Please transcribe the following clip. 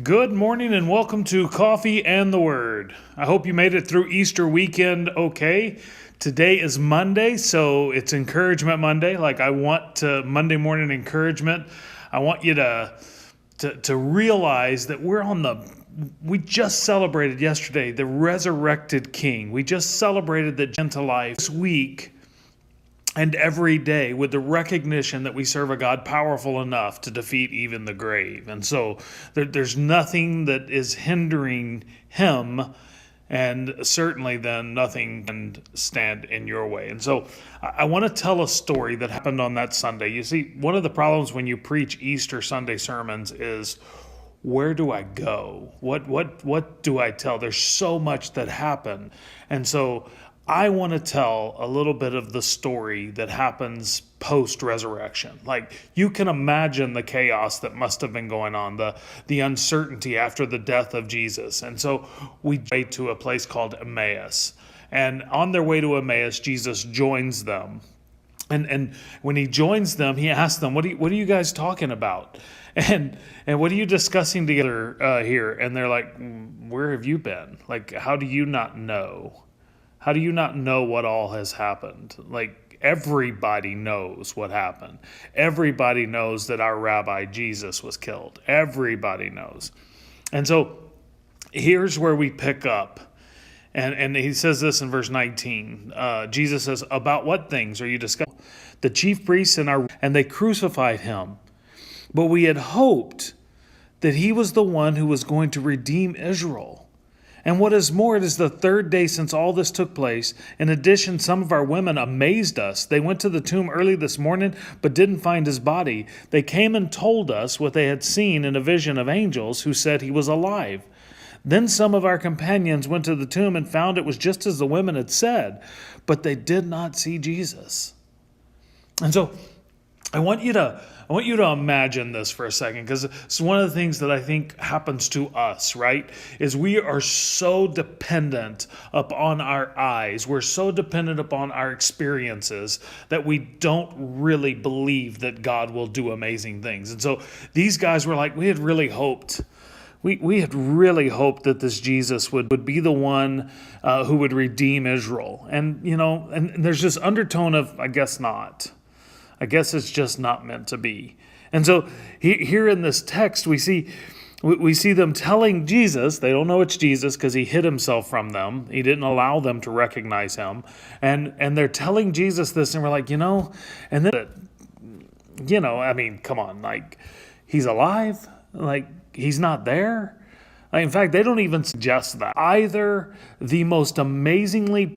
Good morning and welcome to Coffee and the Word. I hope you made it through Easter weekend okay. Today is Monday, so it's Encouragement Monday. I want Monday morning encouragement. I want you to realize that we just celebrated yesterday the resurrected King. We just celebrated the gentle life this week and every day with the recognition that we serve a God powerful enough to defeat even the grave. And so there's nothing that is hindering him, and certainly then nothing can stand in your way. And so I want to tell a story that happened on that Sunday. You see, one of the problems when you preach Easter Sunday sermons is, where do I go? What do I tell? There's so much that happened. And so I want to tell a little bit of the story that happens post-resurrection. You can imagine the chaos that must have been going on, the uncertainty after the death of Jesus. And so we go to a place called Emmaus. And on their way to Emmaus, Jesus joins them. And when he joins them, he asks them, what are you guys talking about? And what are you discussing together here? And they're like, where have you been? How do you not know? How do you not know what all has happened? Everybody knows what happened. Everybody knows that our rabbi Jesus was killed. Everybody knows. And so here's where we pick up. And he says this in verse 19. Jesus says, about what things are you discussing? The chief priests and they crucified him. But we had hoped that he was the one who was going to redeem Israel. And what is more, it is the third day since all this took place. In addition, some of our women amazed us. They went to the tomb early this morning, but didn't find his body. They came and told us what they had seen in a vision of angels who said he was alive. Then some of our companions went to the tomb and found it was just as the women had said, but they did not see Jesus. And so I want you to imagine this for a second, because it's one of the things that I think happens to us, right? Is we are so dependent upon our eyes. We're so dependent upon our experiences that we don't really believe that God will do amazing things. And so these guys were like, we had really hoped. We had really hoped that this Jesus would be the one who would redeem Israel. And, and there's this undertone of, I guess not. I guess it's just not meant to be. And so here in this text, we see them telling Jesus, they don't know it's Jesus because he hid himself from them. He didn't allow them to recognize him. And they're telling Jesus this, and we're like, and then, come on, he's alive? He's not there? In fact, they don't even suggest that. Either the most amazingly